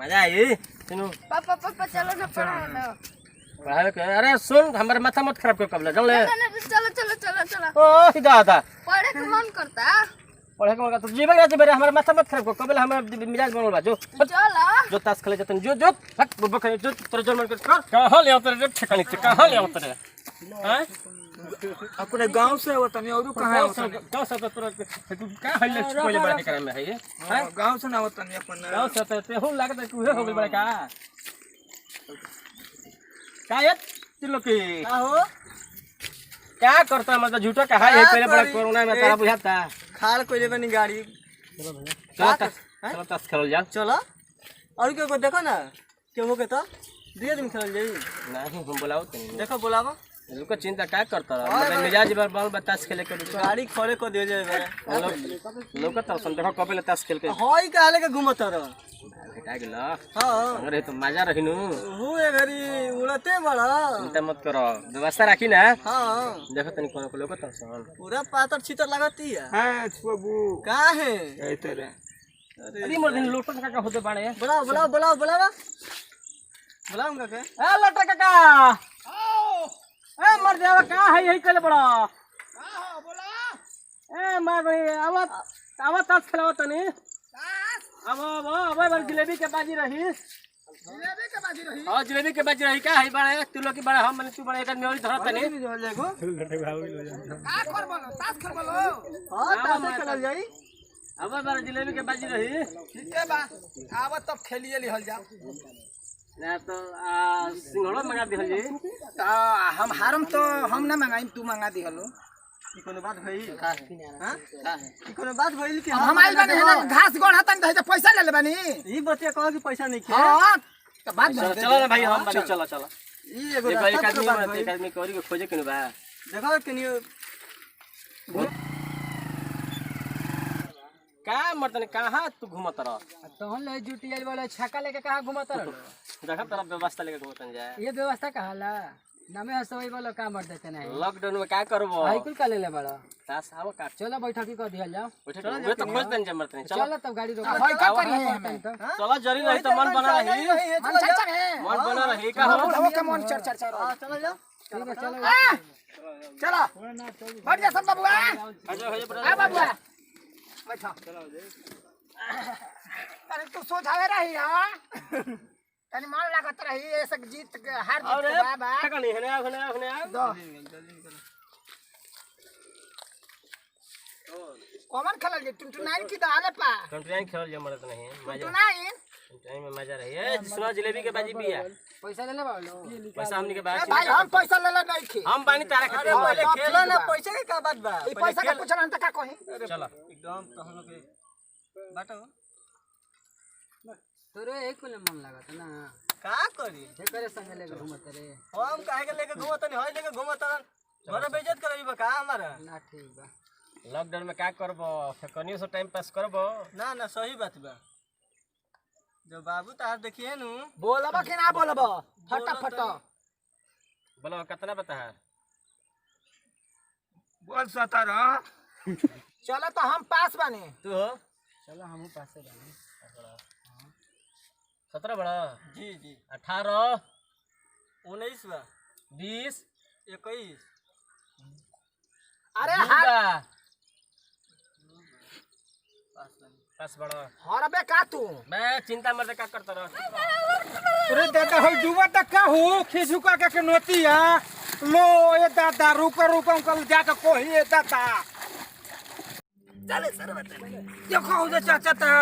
आजा ये सुनो पापा पापा चलो ना पढ़ा लो। पढ़ावे के अरे सुन हमारे माथा मत खराब कर कबले चल ले चलो चलो चलो चलो ओ सीधा आता पढ़े के मन करता पढ़े के मन तो जीवन आज मेरे हमारे माथा मत खराब कर कबले हमारे मिजाज बनल बा जो चलो जो ताश खेले जतन जो जो हट बुबा खेले जो तोरे जोर मन कर कहां ले उतरे रे ठिकाने से कहां ले उतरे हैं अपने गांव से वो तनी और कहां है गांव से तो तोरा तू का हल्ले कोई बड़ा करे में है ये गांव से ना वो तनी अपन गांव से तो तेहू लागत तू हो गइल बड़ा का ये तिलो की का हो क्या करता मतलब झूठा कहा है पहले बड़ा कोरोना में तारा बुझाता खाल कोइले बनी गाड़ी चलो ताश खेल जा चलो और के को देखो ना के हो के तो दिए दिन खेल जाई नहीं हम बुलाओ तनी देखो बुलावा लोग चिंता क्या करता रहा मतलब मिजाज बार बाल बतास खेले के गाड़ी खड़े को दे जाए मेरे लोग तो सुन देखो कबे ताश खेल के होई काले के घुमत रह भेटा गेला हां अरे तो मजा रहिनु हो ए घरी उड़ते बड़ा चिंता मत करो व्यवस्था राखी ना हां देखो तनी कोन को लोग तो सुन पूरा पातर छितर लगती है हां बाबू का है ए तेरे अरे मोर दिन लोटन काका होते बाड़े बुलाओ बुलाओ बुलाओ बुलाओ बुलाऊंगा के ए लोटा काका ए मर जावा का है यही कले बड़ा हां बोला ए मार गई आवत ताश खेलाव तनी अब बार जलेबी के बाजी रही हां जलेबी के बाजी रही का है बड़ा तू लोग की बड़ा हम तू बड़ा एक मेरी धरत तनी भी हो जाएगो का कर बोलो ताश खेल बोलो हां तासे खेल जाई अब बार जलेबी के बाजी रही ठीक है बा आब तब खेलिए लिहल जा ना तो सिंघड़ा मंगा दिहल जी हम हारम तो हम ना मंगाई तू मंगा दी हलो ई कोनो बात भई का है हां का है ई कोनो बात भइल कि हम आइल बानी है घास गोड़ हतन त पैसा ले ले बानी ई बतिया कहो कि पैसा नहीं खे हां त बात चलो ना भाई हम बानी चलो चलो ई एगो एक रास्ता आदमी के बात मत भई। एक आदमी करी के खोजे के बा देखो कनियो का मर्दन कहां तू घुमत रह तोहन ले जुटी आइल वाला छक्का लेके कहां घुमत रह देखा तेरा व्यवस्था लेके घुमतन जाए ये व्यवस्था कहाला नामे हसोई वाला काम मर देते नहीं लॉकडाउन में क्या करबो साइकिल का ले ले बड़ा तास आओ काट चलो बैठकी कर दिया जाओ चलो तो खोज देन जे मर्दन चलो चलो तब गाड़ी रोक हां का करी चलो जरी रही तो मन बना रही मन चर्चा है मन बना रही का हो वो के मन चर्चा चल हां चलो जाओ ठीक है चलो चलो बैठ जा सब बाबूआ आ बाबूआ बैठो अरे तू सोचावे रही हां तनी मान लागत रही ऐसे जीत हार जीत अरे के बाबा का नहीं है दो कॉमन खेल जे टुनटुनाइन की दाले पा कंट्रीन खेल जे मरत नहीं मजा टुनटुनाइन टाइम में मजा रही है सुनो जलेबी के बाजी पिया पैसा ले ले बालो पैसा हमनी के ए बात भाई हम पैसा ले ले नहीं खी हम पानी तारा खाते हैं पहले खेला ना पैसे के का बात बा ई पैसा का पूछना त का कही चलो एकदम तो हम लोग के बाटो तोरे एक कोले मन लागत ना का करी हे करे संग ले घूमत रे हम काहे के लेके घुमत नहीं होय लेके घुमत घर बेइज्जत करई बा का हमारा ना ठीक बा लॉकडाउन में क्या करबो कनियो से टाइम पास करबो ना ना सही बात बा जब बाबू तार देखिए नु बोलबा कि ना बोलबा फटाफट बोलो कितना बता है बोल 17 चलो तो हम पास बानी तू हो चलो हम पासे बानी 17 बड़ा जी जी 18 19 बा 20 21 अरे हार पास बड़ा हरबे का तू मैं चिंता मत क्या करता रह अरे दादा हो जुवा तक का हो खिजुका के नोतिया लो ए दादा रुको रुको अंकल जाके कोही ए दादा चले सर बता देखो उधर चाचा ता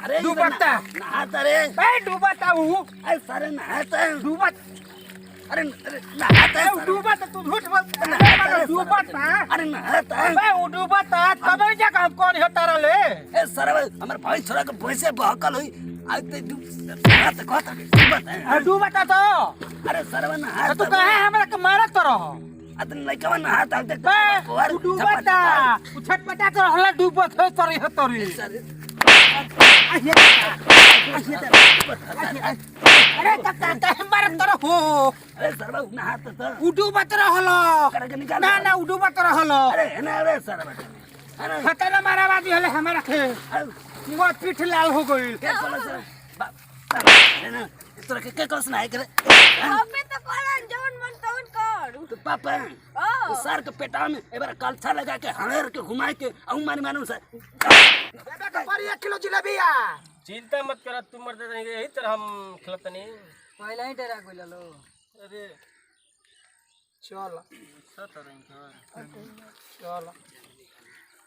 अरे डूबता नहाता रे ए डूबता हूं अरे सर नहाता डूबत अरे नहाता ए डूबता तू झूठ बोलता डूबता अरे नहाता बे वो डूबता तब जाके हम कौन हटा रले ए सर हमर भाई छोरा के भैंसे बहकल होई आज ते नहाता कहता डूबता डूबता तो अरे सर नहाता तू कहे हमरा के मारत रह अतन लइका नहाता बे तू डूबता तू छटपटा कर हल्ला डूबत है तोरी है तोरी अरे तक मारत तर हो अरे सर नहाता त डूबत रहलो करके निकाल ना ना डूबत रहलो अरे ना रे सर अरे खतरा माराबाजी हले हमरा के वो पीठ लाल हो गई के बोला सर ना तोरा के कस ना करे हमें तो करन जवन मन तवन कर तो पापा ओ सर के पेटा में एबार कलछा लगा के हनेर के घुमाए के औ मानू सर बेटा के पर 1 किलो जिलेबी आ चिंता मत कर, तुम मर दे यही तरह हम खिलतनी। पहले ही डरा गइल लो अरे चल चल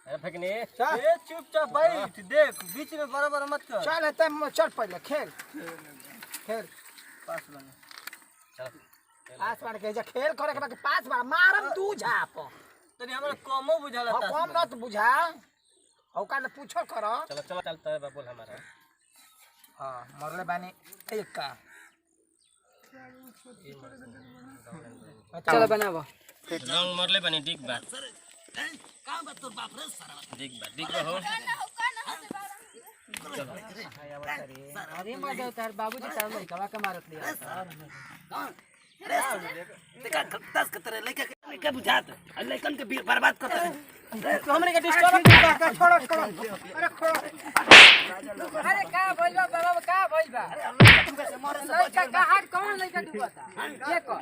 अरे फेंकनी चल ए चुपचाप बैठ, देख बीच में बराबर मत कर। चल एते चल पहले खेल खेल पास बने चल पास बार के जा खेल करे के बाकी पास बार मारम दू झाप तनी हमरा कमो बुझाला और कम न तो बुझा औका ने पूछो करो चलो चलो चलता है बाबूल हमारा। हां मरले बानी एक का चलो बनाबो रंग मरले बनी डिग बा का बात तोर बाप रे सारा डिग बा हो। अरे मजा तार बाबूजी तार लइका का मारत लिया देखा 10 के तरह लइका बुझात लइकन के बर्बाद करत है तो हमरे के डिस्टर्ब का छोड़ो छोड़ो अरे छोड़ो अरे का बोलबा बाबा का बोलबा लइका का हाथ कौन लइका डुबता ये को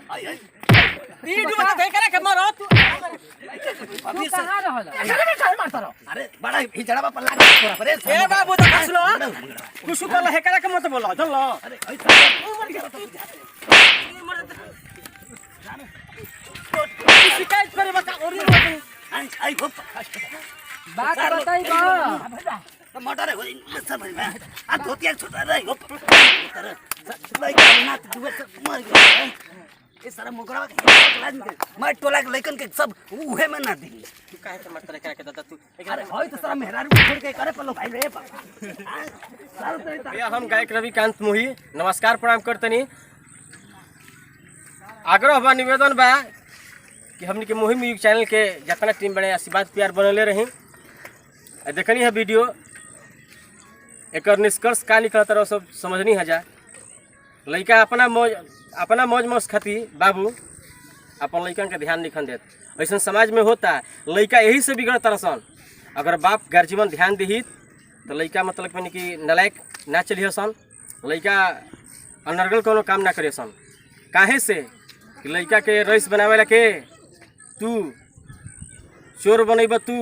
ती डुबता देख के मारो तू अभी से कहां रहल काय मारता रहो अरे बड़ा हिजड़ावा पर लाग तोरा पर ए बाबू तो सुनो कुछ कर हेकरा के मत बोलो चल लो। अरे शिकायत करे बता और आई हो बात बताई बा टमाटर हो सब में आ धोतिया छोटा रही हो लइका ना दुबे मर गया ये सारा मुकरा के मैं टोला के लइकन के सब उहे में ना दी तू काहे के मत करे के दादा तू। अरे होय तो सारा मेहरारू छोड़ के करे पलो भाई रे पापा भैया हम गायक रविकांत मोही नमस्कार प्रणाम करतनी। आग्रह बा निवेदन बा कि हमनी के मोही म्यूजिक चैनल के जितना टीम बने आशीर्वाद प्यार बनले रही देखनी है वीडियो एक निष्कर्ष का निकलत रहो सब समझनी है जा। लड़का अपना मौज मौज खाती बाबू अपन लड़कन के ध्यान निखन देत ऐसा समाज में होता लड़का यही से बिगड़त तरसन। अगर बाप गार्जियन ध्यान दी तो लड़का मतलब मैंने कि नलायक ना चलिए सन, लड़का अनर्गल कोनो काम ना करे सन। काहे से कि लड़का के रईस बनावे ला के तू चोर बनेब, तू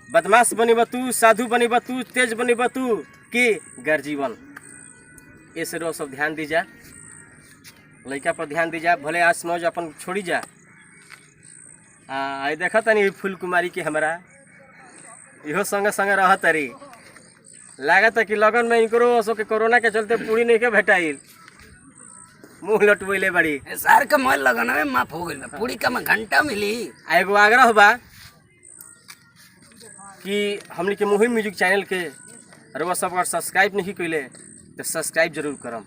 बदमाश बनेब, तू साधु बनेब, तू तेज बनेब, तू के गार्जियन ऐसे रो सब ध्यान दीजा, लड़का पर ध्यान दीजा। भले आस मौज अपन छोड़ी जा। आई देखा तनी फूल कुमारी के हमारा इहो संगे संगे रह तरी लागत कि लगन में इनको सो के कोरोना के चलते पूरी नहीं के भेटाइल मुँह लटवैले बड़ी सार के मोल लगन में माफ हो गइल पूरी का में घंटा मिली। एगो आग्रह बा कि हमनी के मोही म्यूजिक चैनल के अगर सब अगर सब्सक्राइब नहीं कैले तो सब्सक्राइब जरूर करम।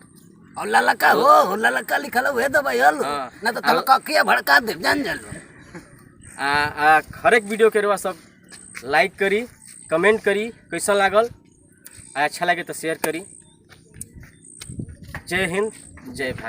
और ललका हो ललका लिखल हुए तो भाई हल हाँ। ना तो तलका किया भड़का दे जान जल हर एक वीडियो के रवा सब लाइक करी, कमेंट करी, कैसा लागल अच्छा लगे तो शेयर करी। जय हिंद जय भारत।